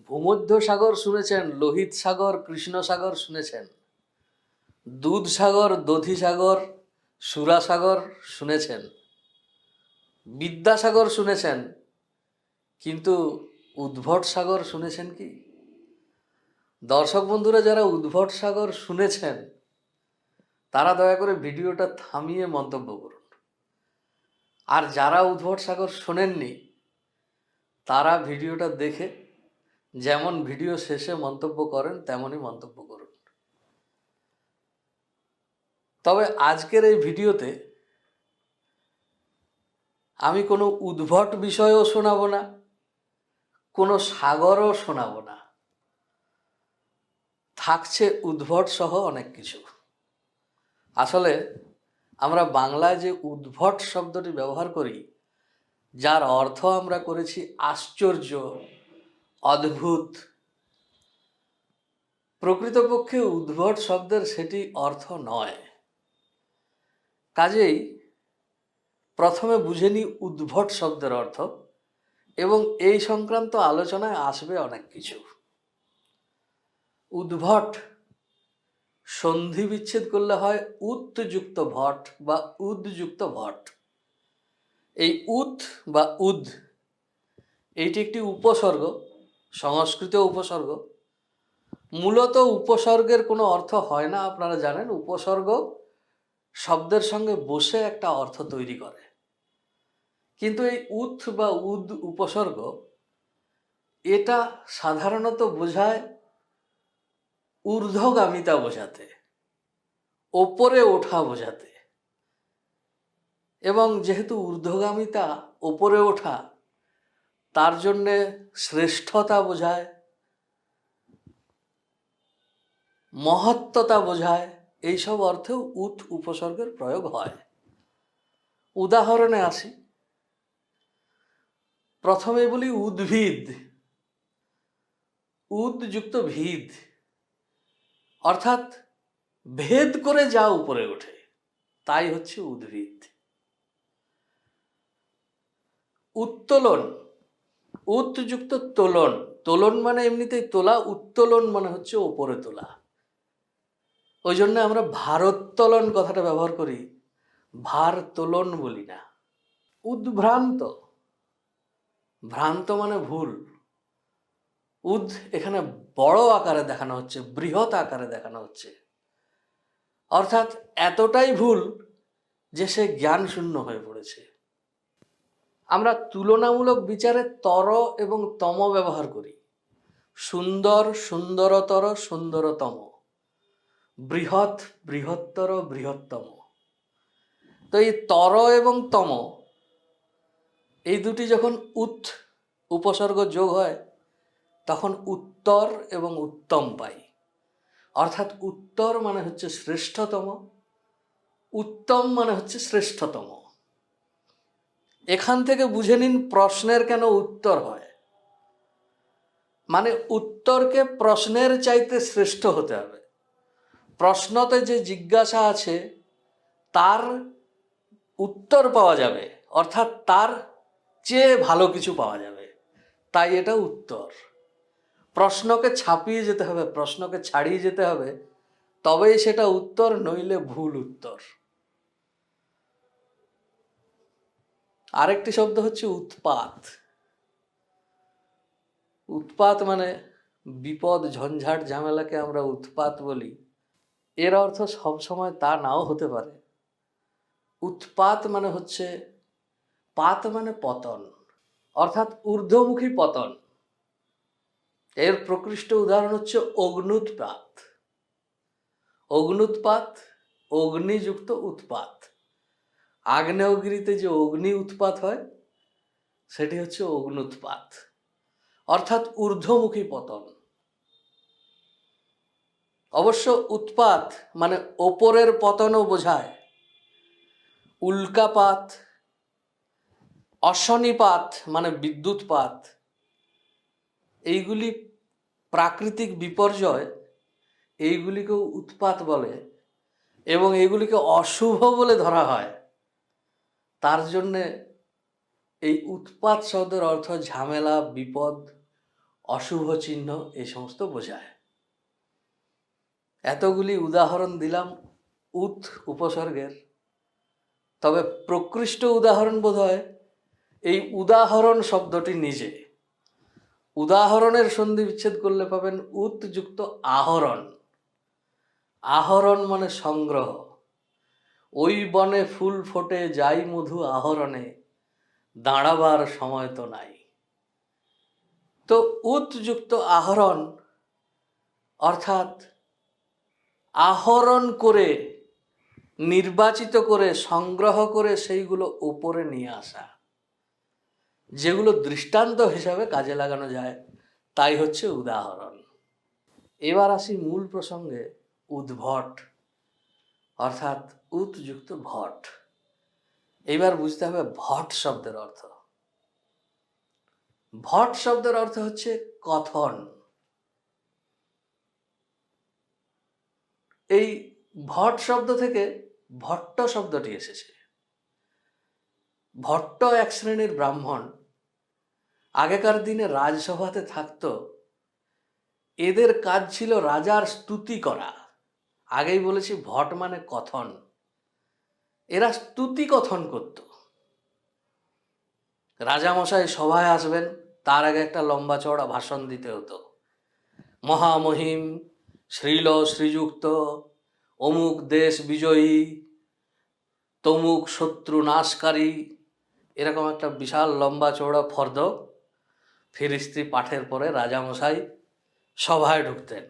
ভূমধ্য সাগর শুনেছেন, লোহিত সাগর, কৃষ্ণ সাগর শুনেছেন, দুধ সাগর, দধি সাগর, সুরা সাগর শুনেছেন, বিদ্যাসাগর শুনেছেন, কিন্তু উদ্ভট সাগর শুনেছেন কি? দর্শক বন্ধুরা, যারা উদ্ভট সাগর শুনেছেন তারা দয়া করে ভিডিওটা থামিয়ে মন্তব্য করুন। আর যারা উদ্ভট সাগর শোনেননি তারা ভিডিওটা দেখে যেমন ভিডিও শেষে মন্তব্য করেন তেমনই মন্তব্য করুন। তবে আজকের এই ভিডিওতে আমি কোনো উদ্ভট বিষয়ও শোনাবো না, কোনো সাগরও শোনাবো না। থাকছে উদ্ভট সহ অনেক কিছু। আসলে আমরা বাংলায় যে উদ্ভট শব্দটি ব্যবহার করি, যার অর্থ আমরা করেছি আশ্চর্য, অদ্ভুত, প্রকৃতপক্ষে উদ্ভট শব্দের সেটি অর্থ নয়। কাজেই প্রথমে বুঝে নিই উদ্ভট শব্দের অর্থ, এবং এই সংক্রান্ত আলোচনায় আসবে অনেক কিছু। উদ্ভট সন্ধি বিচ্ছেদ করলে হয় উৎযুক্ত ভট বা উদ্যুক্ত ভট। এই উৎ বা উদ এইটি একটি উপসর্গ, সংস্কৃত উপসর্গ। মূলত উপসর্গের কোনো অর্থ হয় না, আপনারা জানেন। উপসর্গ শব্দের সঙ্গে বসে একটা অর্থ তৈরি করে, কিন্তু এই উৎ বা উদ উপসর্গ এটা সাধারণত বোঝায় ঊর্ধ্বগামিতা বোঝাতে, ওপরে ওঠা বোঝাতে। এবং যেহেতু ঊর্ধ্বগামিতা, ওপরে ওঠা, তার জন্যে শ্রেষ্ঠতা বোঝায়, মহত্ত্বতা বোঝায়। এইসব অর্থেও উৎ উপসর্গের প্রয়োগ হয়। উদাহরণে আসি। প্রথমে বলি উদ্ভিদ। উদ যুক্ত ভিদ, অর্থাৎ ভেদ করে যা উপরে ওঠে, তাই হচ্ছে উদ্ভিদ। উত্তোলন, উৎযুক্ত তোলন। তোলন মানে এমনিতেই তোলা, উত্তোলন মানে হচ্ছে ওপরে তোলা। ওই জন্য আমরা ভারোত্তোলন কথাটা ব্যবহার করি, ভার তোলন বলি না। উদ্ভ্রান্ত, ভ্রান্ত মানে ভুল। উদ এখানে বড় আকারে দেখানো হচ্ছে, বৃহৎ আকারে দেখানো হচ্ছে, অর্থাৎ এতটাই ভুল যে সে জ্ঞান শূন্য হয়ে পড়েছে। আমরা তুলনামূলক বিচারে তর এবং তম ব্যবহার করি। সুন্দর, সুন্দরতর, সুন্দরতম, বৃহৎ, বৃহত্তর, বৃহত্তম। তো এই তর এবং তম এই দুটি যখন উৎ উপসর্গ যোগ হয় তখন উত্তর এবং উত্তম পাই। অর্থাৎ উত্তর মানে হচ্ছে শ্রেষ্ঠতম, উত্তম মানে হচ্ছে শ্রেষ্ঠতম। এখান থেকে বুঝে নিন প্রশ্নের কেন উত্তর হয়। মানে উত্তরকে প্রশ্নের চাইতে শ্রেষ্ঠ হতে হবে। প্রশ্নতে যে জিজ্ঞাসা আছে তার উত্তর পাওয়া যাবে, অর্থাৎ তার চেয়ে ভালো কিছু পাওয়া যাবে, তাই এটা উত্তর। প্রশ্নকে ছাপিয়ে যেতে হবে, প্রশ্নকে ছাড়িয়ে যেতে হবে, তবেই সেটা উত্তর, নইলে ভুল উত্তর। আরেকটি শব্দ হচ্ছে উৎপাত। উৎপাত মানে বিপদ, ঝঞ্ঝাট, ঝামেলাকে আমরা উৎপাত বলি। এর অর্থ সবসময় তা নাও হতে পারে। উৎপাত মানে হচ্ছে, পাত মানে পতন, অর্থাৎ ঊর্ধ্বমুখী পতন। এর প্রকৃষ্ট উদাহরণ হচ্ছে অগ্নুৎপাত। অগ্নুৎপাত, অগ্নিযুক্ত উৎপাত। আগ্নেয়গিরিতে যে অগ্নি উৎপাত হয় সেটি হচ্ছে অগ্নুৎপাত, অর্থাৎ ঊর্ধ্বমুখী পতন। অবশ্য উৎপাত মানে ওপরের পতনও বোঝায়। উল্কাপাত, অশনিপাত মানে বিদ্যুৎপাত, এইগুলি প্রাকৃতিক বিপর্যয়, এইগুলিকেও উৎপাত বলে এবং এইগুলিকে অশুভ বলে ধরা হয়। তার জন্যে এই উৎপাত শব্দের অর্থ ঝামেলা, বিপদ, অশুভ চিহ্ন এই সমস্ত বোঝায়। এতগুলি উদাহরণ দিলাম উৎ উপসর্গের, তবে প্রকৃষ্ট উদাহরণ বোধহয় এই উদাহরণ শব্দটি নিজে। উদাহরণের সন্ধি বিচ্ছেদ করলে পাবেন উৎ যুক্ত আহরণ। আহরণ মানে সংগ্রহ। ওই বনে ফুল ফোটে যাই মধু আহরণে, দাঁড়াবার সময় তো নাই। তো উৎ যুক্ত আহরণ অর্থাৎ আহরণ করে, নির্বাচিত করে, সংগ্রহ করে সেইগুলো উপরে নিয়ে আসা, যেগুলো দৃষ্টান্ত হিসাবে কাজে লাগানো যায়, তাই হচ্ছে উদাহরণ। এবার আসি মূল প্রসঙ্গে, উদ্ভট অর্থাৎ উৎ যুক্ত ভট। এবার বুঝতে হবে ভট শব্দের অর্থ। ভট শব্দের অর্থ হচ্ছে কথন। এই ভট শব্দ থেকে ভট্ট শব্দটি এসেছে। ভট্ট এক শ্রেণীর ব্রাহ্মণ, আগেকার দিনে রাজসভাতে থাকত। এদের কাজ ছিল রাজার স্তুতি করা। আগেই বলেছি ভট মানে কথন। এরা স্তুতি কথন করত। রাজামশাই সভায় আসবেন, তার আগে একটা লম্বা চওড়া ভাষণ দিতে হতো। মহামহিম শ্রীল শ্রীযুক্ত অমুক দেশ বিজয়ী, তমুক শত্রু নাশকারী, এরকম একটা বিশাল লম্বা চওড়া ফর্দ ফিরিস্তি পাঠের পরে রাজামশাই সভায় ঢুকতেন।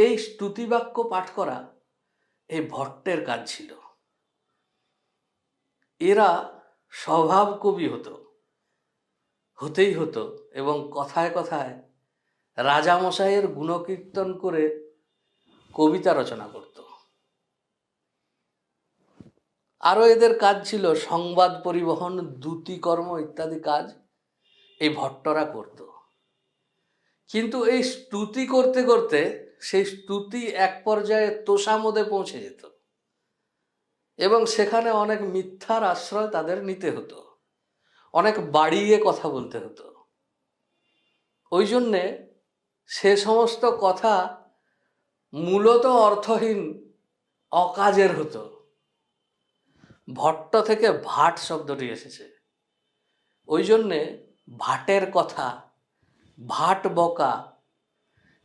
এই স্তুতিবাক্য পাঠ করা এই ভট্টের কাজ ছিল। এরা স্বভাব কবি হতেই হতো এবং কথায় কথায় রাজামশাইয়ের গুণকীর্তন করে কবিতা রচনা করত। আরও এদের কাজ ছিল সংবাদ পরিবহন, দ্যুতিকর্ম ইত্যাদি কাজ এই ভট্টরা করত। কিন্তু এই স্তুতি করতে করতে সেই স্তুতি এক পর্যায়ে তোষামোদে পৌঁছে যেত এবং সেখানে অনেক মিথ্যার আশ্রয় তাদের নিতে হতো, অনেক বাড়িয়ে কথা বলতে হতো। ওই জন্যে সে সমস্ত কথা মূলত অর্থহীন, অকাজের হতো। ভট্ট থেকে ভাট শব্দটি এসেছে। ওই জন্যে ভাটের কথা, ভাট বকা,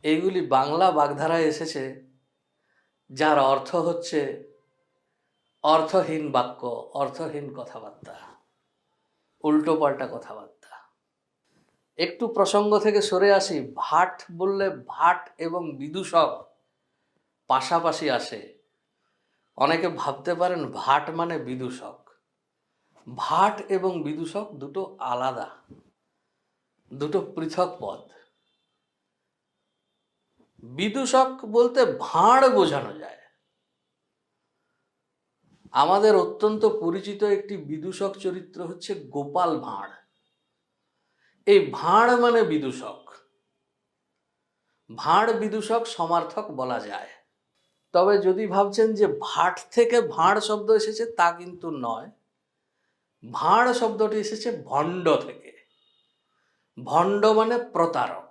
এইগুলি বাংলা বাগধারায় এসেছে, যার অর্থ হচ্ছে অর্থহীন বাক্য, অর্থহীন কথাবার্তা, উল্টো পাল্টা কথাবার্তা। একটু প্রসঙ্গ থেকে সরে আসি। ভাট বললে ভাট এবং বিদূষক পাশাপাশি আসে। অনেকে ভাবতে পারেন ভাট মানে বিদূষক। ভাট এবং বিদূষক দুটো আলাদা, দুটো পৃথক পদ। বিদূষক বলতে ভাঁড় বোঝানো যায়। আমাদের অত্যন্ত পরিচিত একটি বিদূষক চরিত্র হচ্ছে গোপাল ভাঁড়। এই ভাঁড় মানে বিদূষক। ভাঁড় বিদূষক সমার্থক বলা যায়। তবে যদি ভাবছেন যে ভাট থেকে ভাঁড় শব্দ এসেছে, তা কিন্তু নয়। ভাঁড় শব্দটি এসেছে ভণ্ড থেকে। ভণ্ড মানে প্রতারক।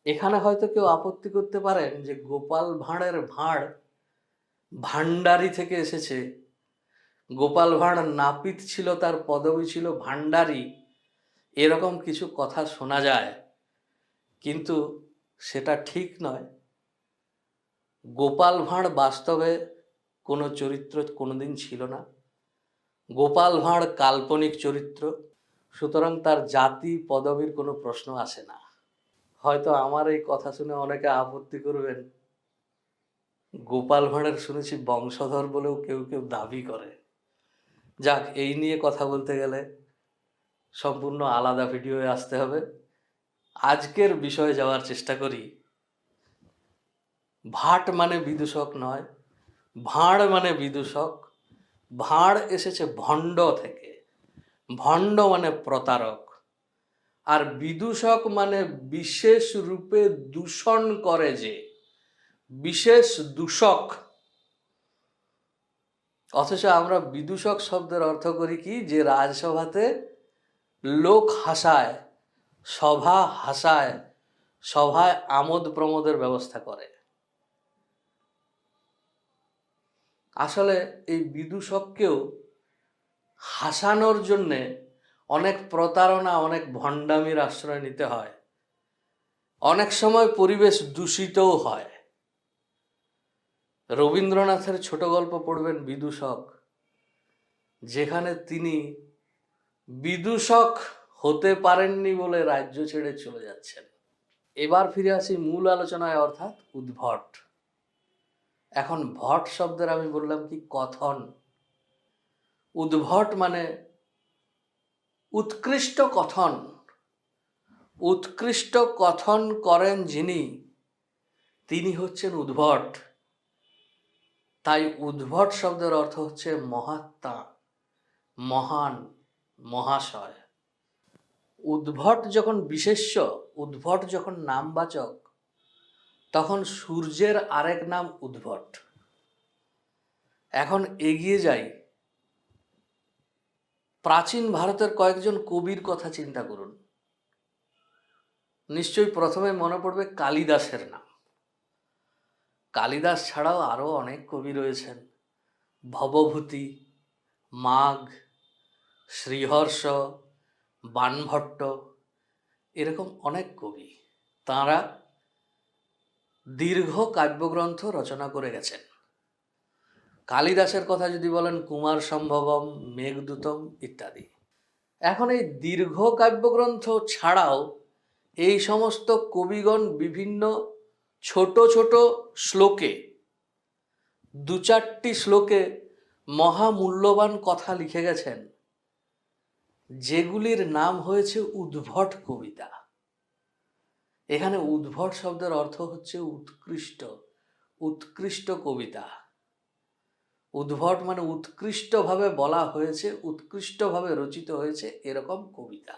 এখানে হয়তো কেউ আপত্তি করতে পারেন যে গোপাল ভাঁড়ের ভাঁড় ভাণ্ডারী থেকে এসেছে। গোপাল ভাঁড় নাপিত ছিল, তার পদবী ছিল ভাণ্ডারী, এরকম কিছু কথা শোনা যায়, কিন্তু সেটা ঠিক নয়। গোপাল ভাঁড় বাস্তবে কোনো চরিত্র কোনোদিন ছিল না। গোপাল ভাঁড় কাল্পনিক চরিত্র, সুতরাং তার জাতি পদবীর কোনো প্রশ্ন আসে না। হয়তো আমার এই কথা শুনে অনেকে আপত্তি করবেন, গোপাল ভাঁড়ের শুনেছি বংশধর বলেও কেউ কেউ দাবি করে। যাক, এই নিয়ে কথা বলতে গেলে সম্পূর্ণ আলাদা ভিডিওয়ে আসতে হবে। আজকের বিষয়ে যাওয়ার চেষ্টা করি। ভাট মানে বিদূষক নয়, ভাঁড় মানে বিদূষক। ভাঁড় এসেছে ভণ্ড থেকে। ভণ্ড মানে প্রতারক। আর বিদূষক মানে বিশেষ রূপে দূষণ করে, যে বিশেষ দূষক। অথচ আমরা বিদূষক শব্দের অর্থ করি কি, যে রাজসভাতে লোক হাসায়, সভা হাসায়, সভায় আমোদ প্রমোদের ব্যবস্থা করে। আসলে এই বিদূষককেও হাসানোর জন্যে অনেক প্রতারণা, অনেক ভণ্ডামির আশ্রয় নিতে হয়। অনেক সময় পরিবেশ দূষিতও হয়। রবীন্দ্রনাথের ছোট গল্প পড়বেন বিদূষক, যেখানে তিনি বিদূষক হতে পারেননি বলে রাজ্য ছেড়ে চলে যাচ্ছেন। এবার ফিরে আসি মূল আলোচনায়, অর্থাৎ উদ্ভট। এখন ভট শব্দের আমি বললাম কি কথন। উদ্ভট মানে উৎকৃষ্ট কথন। উৎকৃষ্ট কথন করেন যিনি, তিনি হচ্ছেন উদ্ভট। তাই উদ্ভট শব্দের অর্থ হচ্ছে মহাত্মা, মহান, মহাশয়। উদ্ভট যখন বিশেষ্য, উদ্ভট যখন নামবাচক, তখন সূর্যের আরেক নাম উদ্ভট। এখন এগিয়ে যাই, প্রাচীন ভারতের কয়েকজন কবির কথা চিন্তা করুন। নিশ্চয়ই প্রথমে মনে পড়বে কালিদাসের নাম। কালিদাস ছাড়াও আরও অনেক কবি রয়েছেন। ভবভূতি, মাঘ, শ্রীহর্ষ, বাণভট্ট, এরকম অনেক কবি। তাঁরা দীর্ঘ কাব্যগ্রন্থ রচনা করে গেছেন। কালিদাসের কথা যদি বলেন, কুমার সম্ভবম, মেঘদূতম ইত্যাদি। এখন এই দীর্ঘ কাব্যগ্রন্থ ছাড়াও এই সমস্ত কবিগণ বিভিন্ন ছোট ছোট শ্লোকে, দু চারটি শ্লোকে মহামূল্যবান কথা লিখে গেছেন, যেগুলির নাম হয়েছে উদ্ভট কবিতা। এখানে উদ্ভট শব্দের অর্থ হচ্ছে উৎকৃষ্ট, উৎকৃষ্ট কবিতা। উদ্ভট মানে উৎকৃষ্টভাবে বলা হয়েছে, উৎকৃষ্টভাবে রচিত হয়েছে এরকম কবিতা।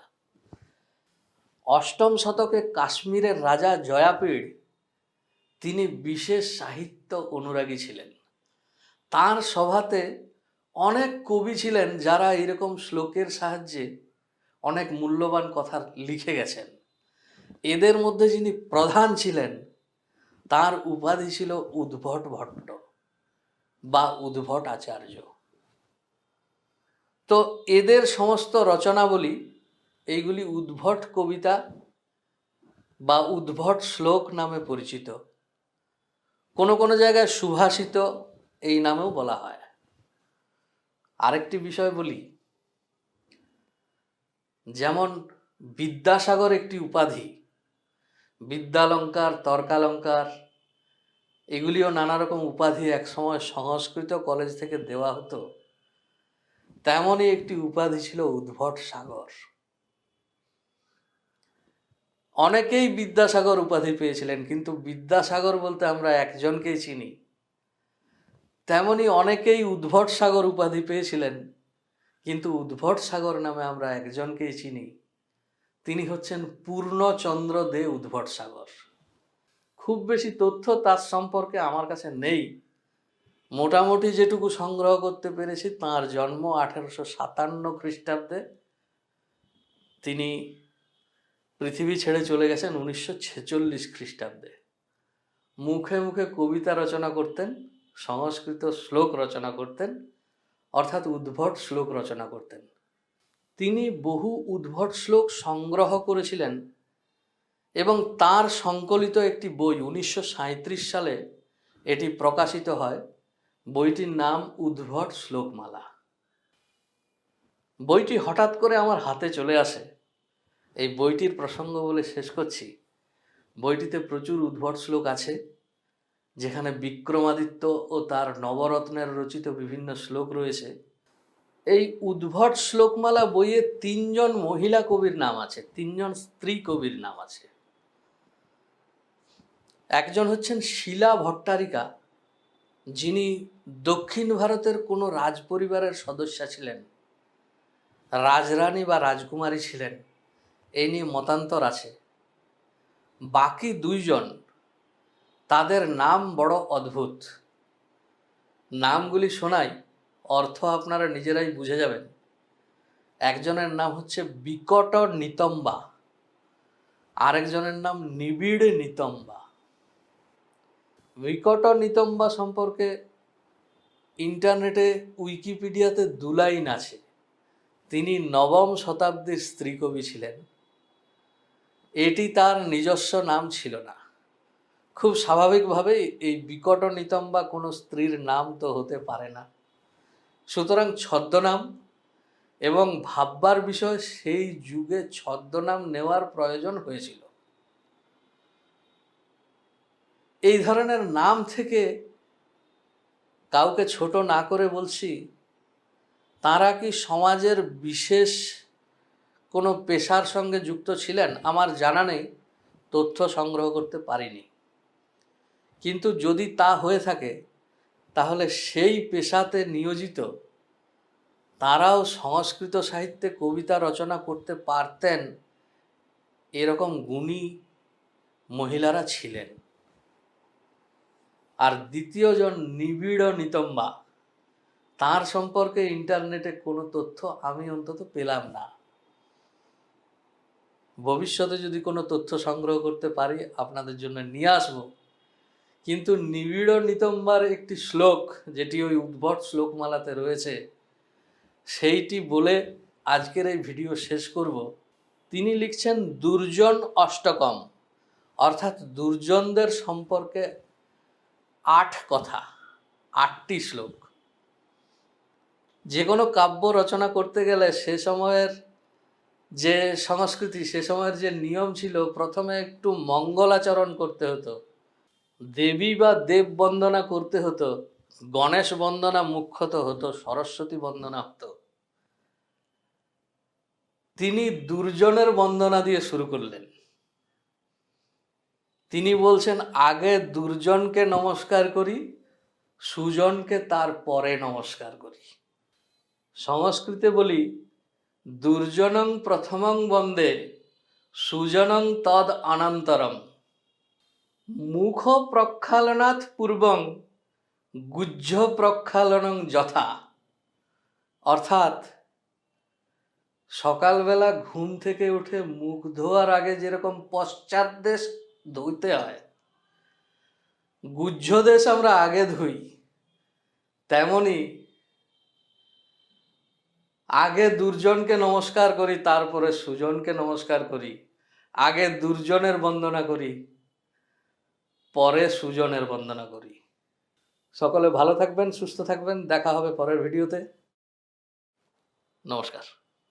অষ্টম শতকে কাশ্মীরের রাজা জয়াপীড়, তিনি বিশেষ সাহিত্য অনুরাগী ছিলেন। তার সভাতে অনেক কবি ছিলেন যারা এরকম শ্লোকের সাহায্যে অনেক মূল্যবান কথা লিখে গেছেন। এদের মধ্যে যিনি প্রধান ছিলেন, তার উপাধি ছিল উদ্ভট ভট্ট বা উদ্ভট আচার্য। তো এদের সমস্ত রচনাবলী, এইগুলি উদ্ভট কবিতা বা উদ্ভট শ্লোক নামে পরিচিত। কোনো কোনো জায়গায় সুভাষিত এই নামেও বলা হয়। আরেকটি বিষয় বলি, যেমন বিদ্যাসাগর একটি উপাধি, বিদ্যালঙ্কার, তর্কালঙ্কার, এগুলিও নানা রকম উপাধি একসময় সংস্কৃত কলেজ থেকে দেওয়া হতো। তেমনই একটি উপাধি ছিল উদ্ভট সাগর। অনেকেই বিদ্যাসাগর উপাধি পেয়েছিলেন, কিন্তু বিদ্যাসাগর বলতে আমরা একজনকেই চিনি। তেমনি অনেকেই উদ্ভট সাগর উপাধি পেয়েছিলেন, কিন্তু উদ্ভট সাগর নামে আমরা একজনকেই চিনি। তিনি হচ্ছেন পূর্ণচন্দ্র দে উদ্ভট সাগর। খুব বেশি তথ্য তার সম্পর্কে আমার কাছে নেই। মোটামুটি যেটুকু সংগ্রহ করতে পেরেছি, তাঁর জন্ম 1857 খ্রিস্টাব্দে। তিনি পৃথিবী ছেড়ে চলে গেছেন 1946 খ্রিস্টাব্দে। মুখে মুখে কবিতা রচনা করতেন, সংস্কৃত শ্লোক রচনা করতেন, অর্থাৎ উদ্ভট শ্লোক রচনা করতেন। তিনি বহু উদ্ভট শ্লোক সংগ্রহ করেছিলেন এবং তার সংকলিত একটি বই 1937 সালে এটি প্রকাশিত হয়। বইটির নাম উদ্ভট শ্লোকমালা। বইটি হঠাৎ করে আমার হাতে চলে আসে। এই বইটির প্রসঙ্গ বলে শেষ করছি। বইটিতে প্রচুর উদ্ভট শ্লোক আছে, যেখানে বিক্রমাদিত্য ও তার নবরত্নের রচিত বিভিন্ন শ্লোক রয়েছে। এই উদ্ভট শ্লোকমালা বইয়ে 3 জন মহিলা কবির নাম আছে, 3 জন স্ত্রী কবির নাম আছে। একজন হচ্ছেন শিলা ভট্টারিকা, যিনি দক্ষিণ ভারতের কোনো রাজপরিবারের সদস্যা ছিলেন, রাজরানী বা রাজকুমারী ছিলেন, এই নিয়ে মতান্তর আছে। বাকি 2 জন, তাদের নাম বড় অদ্ভুত। নামগুলি শোনাই, অর্থ আপনারা নিজেরাই বুঝে যাবেন। একজনের নাম হচ্ছে বিকট নিতম্বা, আরেকজনের নাম নিবিড় নিতম্বা। বিকট নিতম্বা সম্পর্কে ইন্টারনেটে উইকিপিডিয়াতে 2 লাইন আছে। তিনি নবম শতাব্দীর স্ত্রী কবি ছিলেন। এটি তার নিজস্ব নাম ছিল না। খুব স্বাভাবিকভাবেই এই বিকট নিতম্বা কোনো স্ত্রীর নাম তো হতে পারে না। সুতরাং ছদ্মনাম, এবং ভাববার বিষয় সেই যুগে ছদ্মনাম নেওয়ার প্রয়োজন হয়েছিল। এই ধরনের নাম থেকে কাউকে ছোট না করে বলছি, তারা কি সমাজের বিশেষ কোনো পেশার সঙ্গে যুক্ত ছিলেন আমার জানা নেই, তথ্য সংগ্রহ করতে পারিনি। কিন্তু যদি তা হয়ে থাকে, তাহলে সেই পেশাতে নিয়োজিত তারাও সংস্কৃত সাহিত্যে কবিতা রচনা করতে পারতেন, এরকম গুণী মহিলারা ছিলেন। আর দ্বিতীয়জন নিবিড় নিতম্বা, তার সম্পর্কে ইন্টারনেটে কোনো তথ্য আমি অন্তত পেলাম না। ভবিষ্যতে যদি কোনো তথ্য সংগ্রহ করতে পারি আপনাদের জন্য নিয়ে আসব। কিন্তু নিবিড় নিতম্বার একটি শ্লোক, যেটি ওই উদ্ভট শ্লোকমালাতে রয়েছে, সেইটি বলে আজকের এই ভিডিও শেষ করব। তিনি লিখছেন দুর্জন অষ্টকম, অর্থাৎ দুর্জনদের সম্পর্কে 8 কথা, 8টি শ্লোক। যে কোনো কাব্য রচনা করতে গেলে সে সময়ের যে সংস্কৃতি, সে সময়ের যে নিয়ম ছিল, প্রথমে একটু মঙ্গলাচরণ করতে হতো, দেবী বা দেব বন্দনা করতে হতো, গণেশ বন্দনা মুখ্যত হতো, সরস্বতী বন্দনা হতো। তিনি দুর্জনের বন্দনা দিয়ে শুরু করলেন। তিনি বলছেন, আগে দুর্জনকে নমস্কার করি, সুজনকে তার পরে নমস্কার করি। সংস্কৃতে বলি, দুর্জনং প্রথমং বন্দে, সুজনং তদ অনন্তরম, মুখ প্রক্ষালনাৎ পূর্বং গুহ্য প্রক্ষালনং যথা। অর্থাৎ সকালবেলা ঘুম থেকে উঠে মুখ ধোয়ার আগে যেরকম পশ্চাৎ দেশ ধুইতে হয়, গুহ্য দেশ আমরা আগে ধুই, তেমনি আগে দুর্জনকে নমস্কার করি, তারপরে সুজনকে নমস্কার করি। আগে দুর্জনের বন্দনা করি, পরে সুজনের বন্দনা করি। সকলে ভালো থাকবেন, সুস্থ থাকবেন। দেখা হবে পরের ভিডিওতে। নমস্কার।